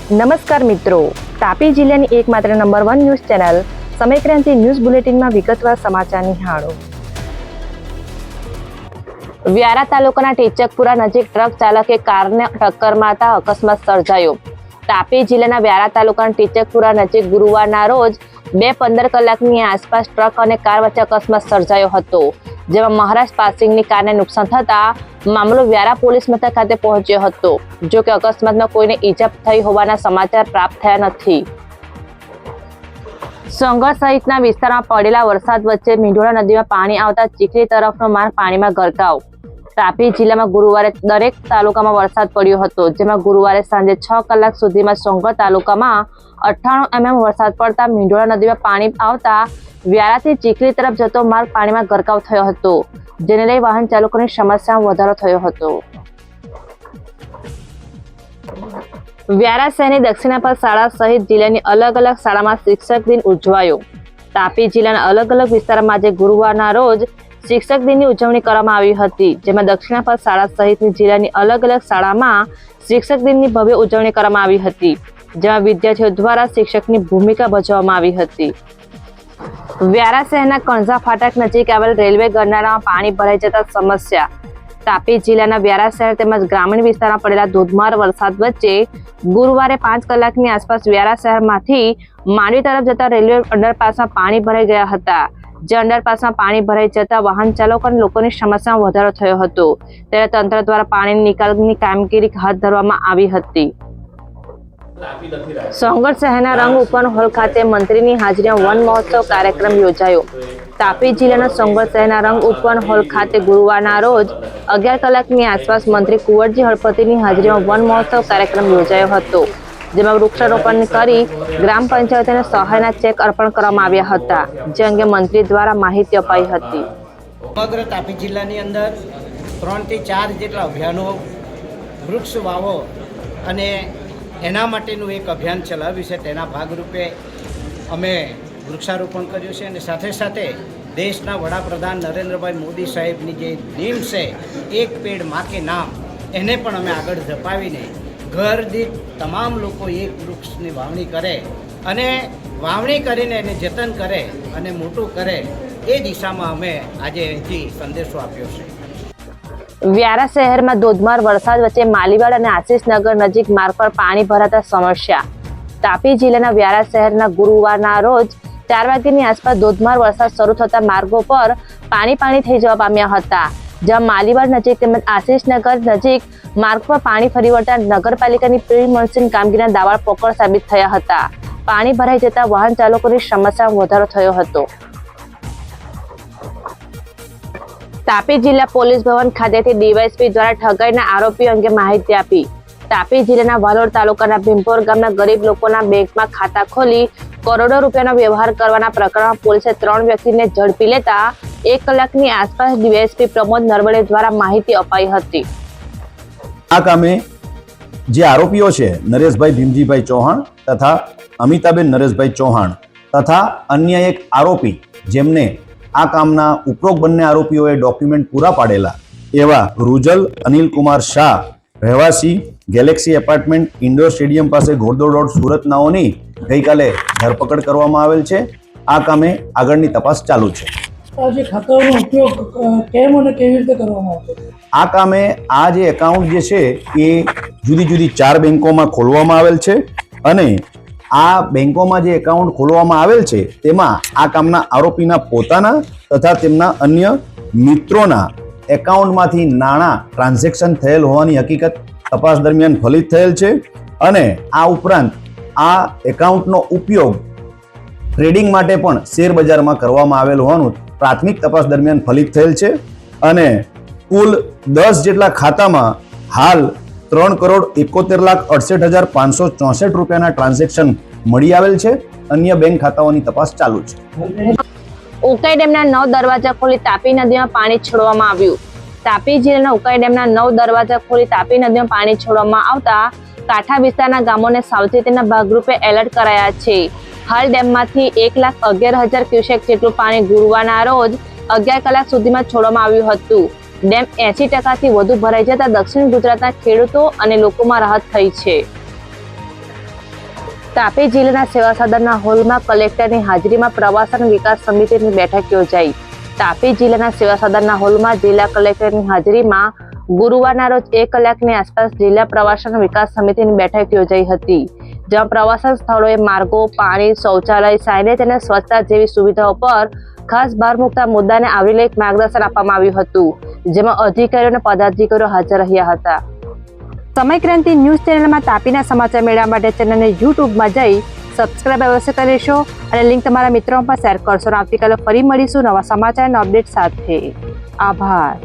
નમસ્કાર મિત્રો, તાપી જિલ્લાની એકમાત્ર number 1 news channel Samaykranti news બુલેટિનમાં વિગતવાર સમાચાર નિહાળો. વ્યારા તાલુકાના ટીચકપુરા નજીક ટ્રક ચાલકે કારને ટક્કર મારતા અકસ્માત સર્જાયો. તાપી જિલ્લાના વ્યારા તાલુકાના ટીચકપુરા નજીક ગુરુવારના રોજ 2:15 કલાકની આસપાસ ટ્રક અને કાર વચ્ચે અકસ્માત સર્જાયો હતો, જેમાં મહારાષ્ટ્ર પાસિંગની કારને નુકસાન થતા મામલો વ્યારા પોલીસ મથક ખાતે પહોંચ્યો હતો. જો કે અકસ્માતમાં કોઈને ઈજા થઈ હોવાના સમાચાર પ્રાપ્ત થયા નથી. સોંગઢ સહિતના વિસ્તારમાં પડેલા વરસાદ વચ્ચે મીંઢોળા નદીમાં પાણી આવતા ચીખલી તરફનો માર્ગ પાણીમાં ગરકાવ. તાપી જિલ્લામાં ગુરુવારે દરેક તાલુકામાં વરસાદ પડ્યો હતો, જેમાં ગુરુવારે સાંજે 6 કલાક સુધીમાં સોંગઢ તાલુકામાં 98 mm વરસાદ પડતા મીંઢોળા નદીમાં પાણી આવતા વ્યારાથી ચીખલી તરફ જતો માર્ગ પાણીમાં ગરકાવ થયો હતો, જેને લઈ વાહન ચાલકોની સમસ્યામાં વધારો થયો હતો. વ્યારા શહેરની દક્ષિણાપર શાળા સહિત જિલ્લાની અલગ અલગ શાળામાં શિક્ષક દિન ઉજવાયો. તાપી જિલ્લાના અલગ અલગ વિસ્તારમાં આજે ગુરુવારના રોજ શિક્ષક દિનની ઉજવણી કરવામાં આવી હતી, જેમાં દક્ષિણાપર શાળા સહિતની જિલ્લાની અલગ અલગ શાળામાં શિક્ષક દિનની ભવ્ય ઉજવણી કરવામાં આવી હતી, જેમાં વિદ્યાર્થીઓ દ્વારા શિક્ષકની ભૂમિકા ભજવવામાં આવી હતી. વ્યારા શહેરના કણઝા ફાટક નજીક આવેલ રેલવે ગરનાળામાં પાણી ભરાઈ જતા સમસ્યા. તાપી જિલ્લાના વ્યારા શહેર તેમજ ગ્રામીણ વિસ્તારમાં પડેલા ધોધમાર વરસાદ વચ્ચે ગુરુવારે 5 કલાકની આસપાસ વ્યારા શહેરમાંથી માંડવી તરફ જતા રેલવે અંડરપાસમાં પાણી ભરાઈ ગયા હતા, જે અંડરપાસમાં પાણી ભરાઈ જતા વાહન ચાલકો અને લોકોની સમસ્યામાં વધારો થયો હતો, ત્યારે તંત્ર દ્વારા પાણીની નિકાલની કામગીરી હાથ ધરવામાં આવી હતી. સોંગઢ શહેરના રંગ ઉપવન હોલ ખાતે મંત્રીની હાજરીમાં વન મહોત્સવ કાર્યક્રમ યોજાયો. તાપી જિલ્લાના સોંગઢ શહેરના રંગ ઉપવન હોલ ખાતે ગુરુવારના રોજ 11 કલાકની આસપાસ મંત્રી કુંવરજી હળપતિની હાજરીમાં વન મહોત્સવ કાર્યક્રમ યોજાયો હતો, જેમાં વૃક્ષારોપણ કરી ગ્રામ પંચાયતોને સહાયના ચેક અર્પણ કરવામાં આવ્યા હતા, જે અંગે મંત્રી દ્વારા માહિતી અપાઈ હતી. સમગ્ર તાપી જિલ્લાની અંદર 3 થી 4 જેટલા અભિયાનો વૃક્ષ વાવો અને એના માટેનું એક અભિયાન ચલાવ્યું છે. તેના ભાગરૂપે અમે વૃક્ષારોપણ કર્યું છે અને સાથે સાથે દેશના વડાપ્રધાન નરેન્દ્રભાઈ મોદી સાહેબની જે નીમ છે એક પેડ માં કે નામ, એને પણ અમે આગળ ધપાવીને ઘર દીઠ તમામ લોકો એક વૃક્ષની વાવણી કરે અને વાવણી કરીને એને જતન કરે અને મોટું કરે, એ દિશામાં અમે આજે અહીંથી સંદેશો આપ્યો છે. વ્યારા શહેરમાં ધોધમાર વરસાદ વચ્ચે માલીવાડ અને આશીષનગર નજીક માર્ગ પર પાણી ભરાતા સમસ્યા. તાપી જિલ્લાના વ્યારા શહેરના ગુરુવારના રોજ 4 વાગ્યાની આસપાસ ધોધમાર વરસાદ શરૂ થતા માર્ગો પર પાણી થઈ જવા પામ્યા હતા, જ્યાં માલીવાડ નજીક તેમજ આશીષનગર નજીક માર્ગ પર પાણી ફરી વળતા નગરપાલિકાની પ્રી મોન્સૂન કામગીરીના દાવા પોકળ સાબિત થયા હતા. પાણી ભરાઈ જતા વાહન ચાલકોની સમસ્યામાં વધારો થયો હતો. તાપી જિલ્લા પોલીસ ભવન ખાતેથી ડીવાયએસપી દ્વારા ઠગાઈના આરોપીઓ અંગે માહિતી આપી. તાપી જિલ્લાના વાલોડ તાલુકાના ભીમપોર ગામના ગરીબ લોકોના બેંકમાં ખાતા ખોલી કરોડો રૂપિયાનો વ્યવહાર કરવાના પ્રકરણમાં પોલીસે 3 વ્યક્તિને ઝડપી લેતા 1 કલાકની આસપાસ ડીવાયએસપી પ્રમોદ નરવડે દ્વારા માહિતી અપાઈ હતી. આ કામે જે આરોપીઓ છે નરેશભાઈ ભીમજીભાઈ ચૌહાણ તથા અમિતાબેન નરેશભાઈ ચૌહાણ તથા અન્ય એક આરોપી જેમને આ કામના ઉપરોક્ત બંને આરોપીઓએ ડોક્યુમેન્ટ પૂરા પાડેલા એવા રૂજલ અનિલકુમાર શાહ, રહેવાસી ગેલેક્સી એપાર્ટમેન્ટ ઇન્ડોર સ્ટેડિયમ પાસે ઘોડદોડ રોડ સુરત નાઓની ગઈકાલે ધરપકડ કરવામાં આવેલ છે. આ કામે આગળની તપાસ ચાલુ છે. જે ખાતાઓનો ઉપયોગ કેમ અને કેવી રીતે કરવામાં આવતો? આ કામે આ જે એકાઉન્ટ જે છે એ જુદી જુદી 4 બેંકોમાં ખોલવામાં આવેલ છે અને આ બેંકોમાં જે એકાઉન્ટ ખોલવામાં આવેલ છે તેમાં આ કામના આરોપીના પોતાના તથા તેમના અન્ય મિત્રોના એકાઉન્ટમાંથી નાણાં ટ્રાન્ઝેક્શન થયેલ હોવાની હકીકત તપાસ દરમિયાન ફલિત થયેલ છે અને આ ઉપરાંત આ એકાઉન્ટનો ઉપયોગ ટ્રેડિંગ માટે પણ શેર બજારમાં કરવામાં આવેલ હોવાનું પ્રાથમિક તપાસ દરમિયાન ફલિત થયેલ છે અને કુલ 10 જેટલા ખાતામાં હાલ 3,71,68,564 રૂપિયાના ટ્રાન્ઝેક્શન મળી આવેલ છે. અન્ય બેંક ખાતાઓની તપાસ ચાલુ છે. ઉકાઈ ડેમના 9 દરવાજા ખોલી તાપી નદીમાં પાણી છોડવામાં આવ્યું. તાપી જિલ્લાના ઉકાઈ ડેમના 9 દરવાજા ખોલી તાપી નદીમાં પાણી છોડવામાં આવતા કાંઠા વિસ્તારના ગામોને સાવચેતીના ભાગરૂપે એલર્ટ કરાયા છે. હાલ ડેમમાંથી 1,11,000 ક્યુસેક જેટલું પાણી ગુરુવારના રોજ 11 કલાક સુધીમાં છોડવામાં આવ્યું હતું. ડેમ 80% વધુ ભરાઈ જતા દક્ષિણ ગુજરાતના ખેડૂતો અને લોકોમાં રાહત થઈ છે. તાપી જિલ્લાના સેવા સદનના હોલમાં કલેક્ટરની હાજરીમાં પ્રવાસન વિકાસ સમિતિની બેઠક યોજાઈ. તાપી જિલ્લાના સેવા સદનના હોલમાં જિલ્લા કલેક્ટરની હાજરીમાં ગુરુવારના રોજ 1 કલાકની આસપાસ જિલ્લા પ્રવાસન વિકાસ સમિતિની બેઠક યોજાઈ હતી, જેમાં પ્રવાસન સ્થળોએ માર્ગો, પાણી, શૌચાલય, સાઇનેજ અને સ્વચ્છતા જેવી સુવિધાઓ પર ખાસ ભાર મૂકતા મુદ્દાને આવરી લઈ માર્ગદર્શન આપવામાં આવ્યું હતું, જેમાં અધિકારીઓ અને પદાધિકારીઓ હાજર રહ્યા હતા. સમય ક્રાંતિ ન્યૂઝ ચેનલમાં તાપીના સમાચાર મેળવવા માટે ચેનલને યુટ્યુબમાં જઈ સબસ્ક્રાઇબ અવશ્ય કરી લેશો અને લિંક તમારા મિત્રો પર શેર કરશો. આવતીકાલે ફરી મળીશું નવા સમાચાર અને અપડેટ સાથે. આભાર.